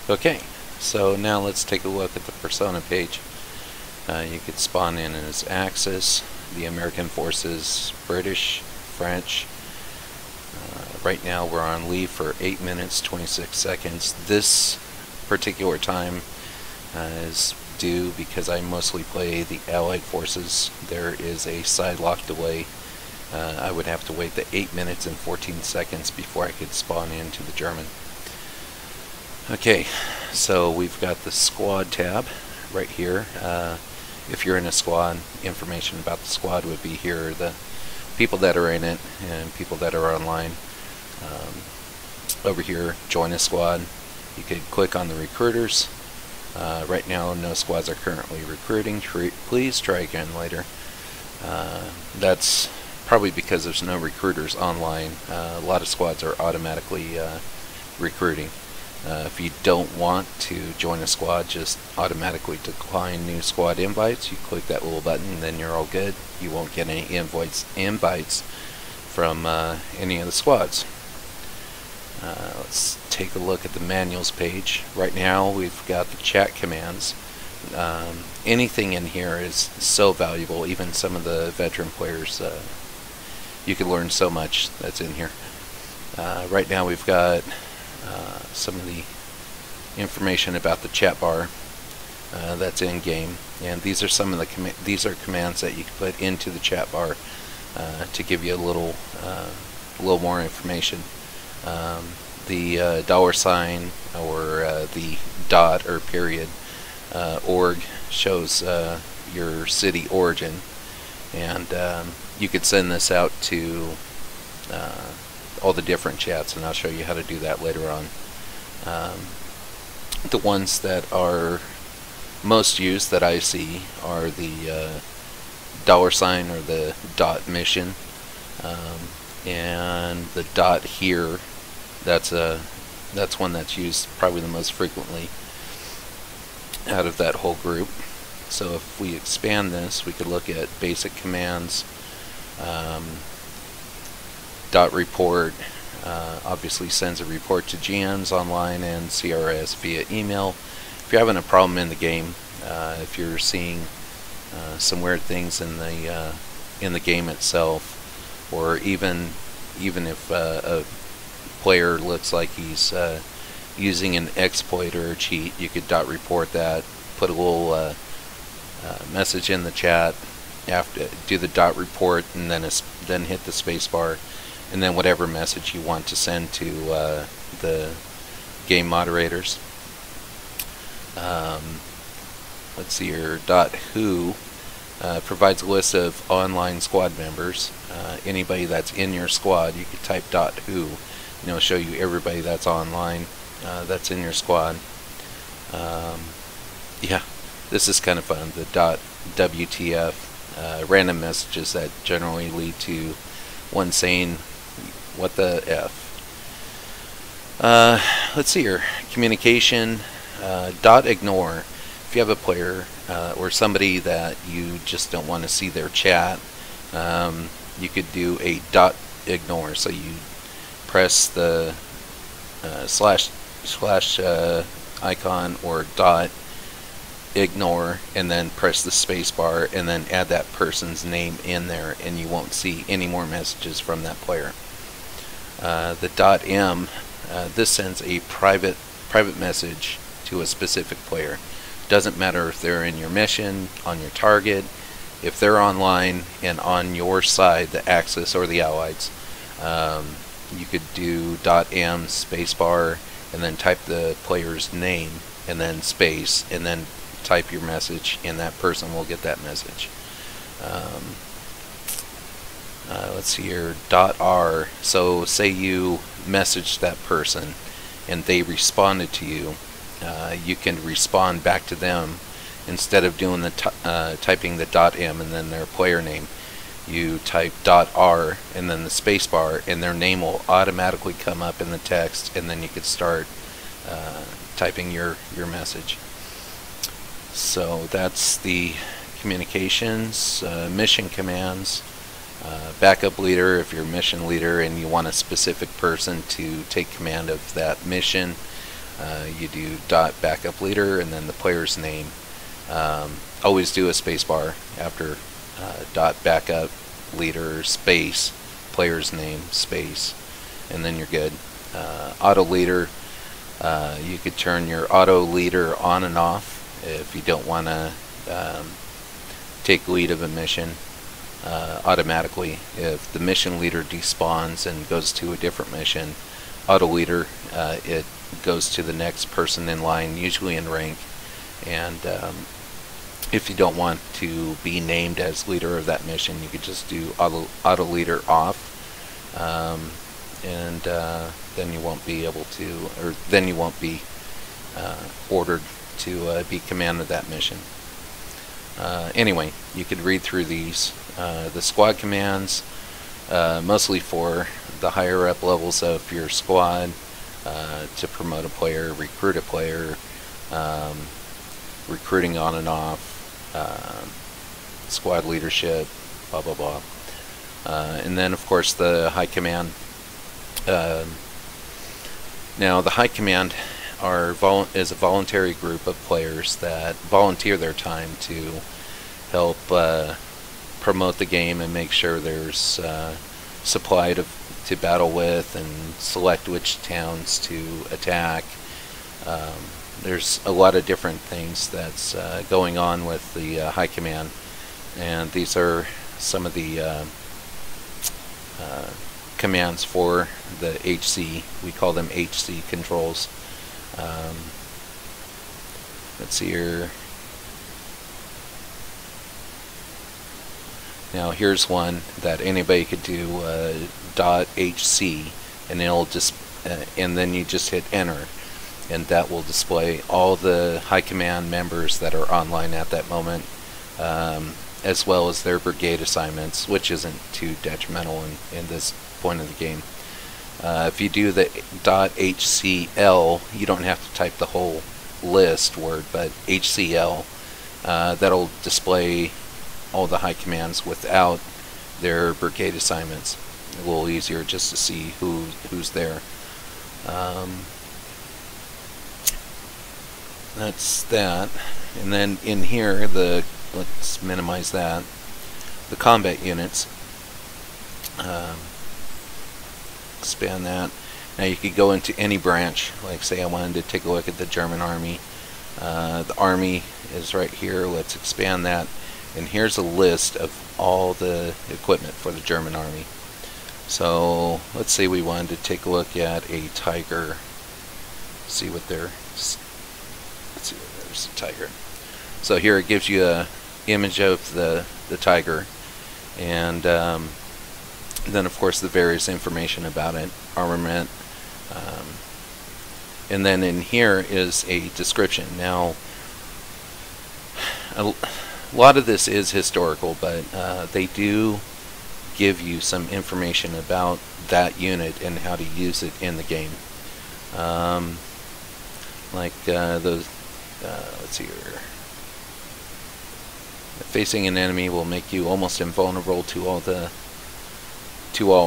Okay, so now let's take a look at the persona page. You could spawn in as Axis, the American forces, British, French. Right now we're on leave for 8 minutes 26 seconds. This particular time is due because I mostly play the Allied forces. There is a side lock delay. I would have to wait the 8 minutes and 14 seconds before I could spawn into the German. Okay, so we've got the squad tab right here. If you're in a squad, information about the squad would be here, the people that are in it and people that are online. Over here, join a squad. You could click on the recruiters. Right now, no squads are currently recruiting. Please try again later. That's probably because there's no recruiters online. A lot of squads are automatically recruiting. If you don't want to join a squad, just automatically decline new squad invites. You click that little button and then you're all good. You won't get any invites from any of the squads. Let's take a look at the manuals page. Right now we've got the chat commands. Anything in here is so valuable. Even some of the veteran players, you can learn so much that's in here. Right now we've got some of the information about the chat bar that's in game, and these are some of the commands that you can put into the chat bar to give you a little more information. The $sign or the dot or period org shows your city origin, and you could send this out to all the different chats, and I'll show you how to do that later on. The ones that are most used that I see are the $sign or the dot mission, and the dot here. That's one that's used probably the most frequently out of that whole group. So if we expand this, we could look at basic commands. Dot report obviously sends a report to GMs online and CRS via email. If you're having a problem in the game, if you're seeing some weird things in the game itself, or even if a player looks like he's using an exploit or a cheat, you could dot report that, put a little message in the chat, after do the dot report, and then hit the space bar, and then whatever message you want to send to the game moderators. Let's see here. .who provides a list of online squad members. Anybody that's in your squad, you could type .who, and it'll show you everybody that's online, that's in your squad. Yeah, this is kind of fun. The .wtf, random messages that generally lead to one saying, "What the F?" Let's see here. Communication. .ignore. If you have a player or somebody that you just don't want to see their chat, you could do a .ignore. So you press the slash icon or .ignore, and then press the space bar, and then add that person's name in there, and you won't see any more messages from that player. The .m, this sends a private message to a specific player. Doesn't matter if they're in your mission, on your target, if they're online and on your side, the Axis or the Allies. You could do .m spacebar and then type the player's name and then space and then type your message, and that person will get that message. Let's see here. .r. So say you messaged that person and they responded to you. You can respond back to them instead of doing the typing the .m and then their player name. You type .r and then the space bar, and their name will automatically come up in the text, and then you could start typing your message. So that's the communications. Mission commands. Backup leader, if you're a mission leader and you want a specific person to take command of that mission. You do dot backup leader and then the player's name. Always do a spacebar after dot backup leader space player's name space, and then you're good. Auto leader, you could turn your auto leader on and off if you don't want to take lead of a mission automatically. If the mission leader despawns and goes to a different mission, auto leader, it goes to the next person in line, usually in rank. And if you don't want to be named as leader of that mission, you could just do auto leader off, and then you won't be able to, or then you won't be ordered to be commanded that mission. Anyway, you could read through these. The squad commands, mostly for the higher up levels of your squad, to promote a player, recruit a player, recruiting on and off, squad leadership, blah blah blah. And then of course the high command. Now the high command is a voluntary group of players that volunteer their time to help promote the game and make sure there's supply to battle with and select which towns to attack. There's a lot of different things that's going on with the high command, and these are some of the commands for the HC. We call them HC controls. Let's see here. Now here's one that anybody could do, .hc, and it'll just and then you just hit enter, and that will display all the high command members that are online at that moment, as well as their brigade assignments, which isn't too detrimental in this point of the game. If you do the .hcl, you don't have to type the whole list word, but HCL, that'll display all the high commands without their brigade assignments. A little easier just to see who's there. That's that. And then in here, let's minimize that. The combat units. Expand that. Now you could go into any branch. Like say I wanted to take a look at the German army. The army is right here. Let's expand that. And here's a list of all the equipment for the German army. So let's say we wanted to take a look at a Tiger. See what there's a Tiger. So here it gives you a image of the Tiger, and then of course the various information about it, armament, and then in here is a description. Now a lot of this is historical, but they do give you some information about that unit and how to use it in the game. Like those, let's see here. Facing an enemy will make you almost invulnerable to all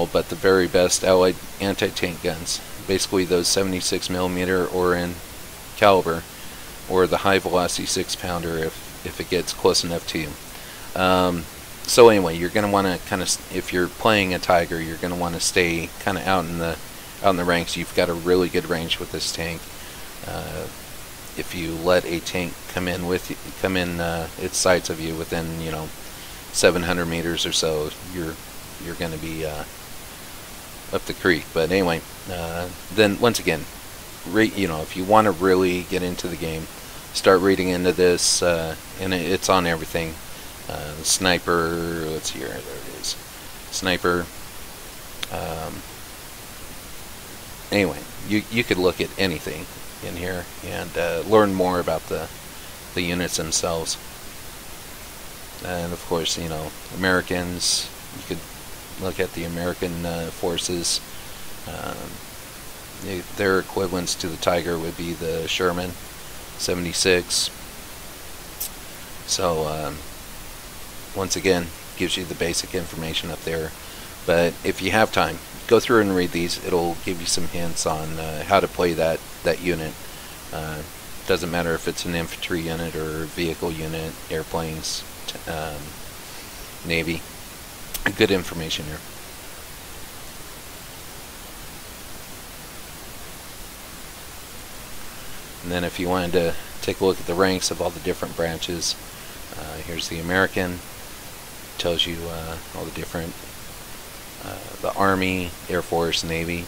but the very best Allied anti-tank guns. Basically those 76mm or in caliber, or the high velocity 6-pounder if it gets close enough to you. So anyway, you're going to want to kind of, if you're playing a Tiger, you're going to want to stay kind of out in the ranks. You've got a really good range with this tank. If you let a tank come in its sights of you within 700 meters or so, you're going to be up the creek. But anyway, then once again, if you want to really get into the game, start reading into this, and it's on everything. Sniper, let's see here, there it is. Sniper. Anyway, you could look at anything in here and learn more about the units themselves. And of course, Americans, you could look at the American forces. Their equivalents to the Tiger would be the Sherman 76. So once again, gives you the basic information up there. But if you have time, go through and read these. It'll give you some hints on how to play that unit. Doesn't matter if it's an infantry unit or vehicle unit, airplanes, Navy. Good information here. And then if you wanted to take a look at the ranks of all the different branches, here's the American. Tells you all the different, the Army, Air Force, Navy.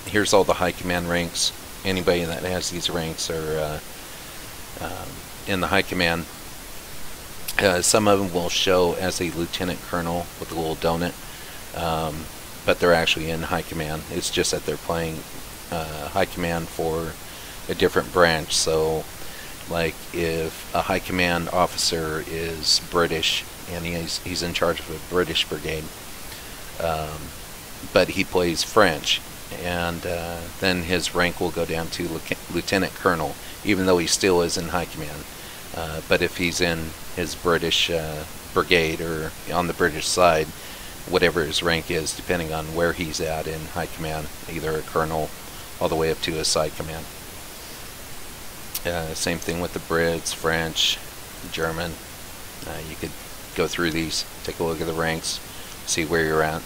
Here's all the high command ranks. Anybody that has these ranks are in the high command. Some of them will show as a lieutenant colonel with a little donut, but they're actually in high command. It's just that they're playing high command for a different branch. So like if a high command officer is British and he's in charge of a British brigade, but he plays French, and then his rank will go down to lieutenant colonel, even though he still is in high command. But if he's in his British brigade or on the British side, whatever his rank is, depending on where he's at in high command, either a colonel all the way up to a side command. Same thing with the Brits, French, German. You could go through these, take a look at the ranks, see where you're at.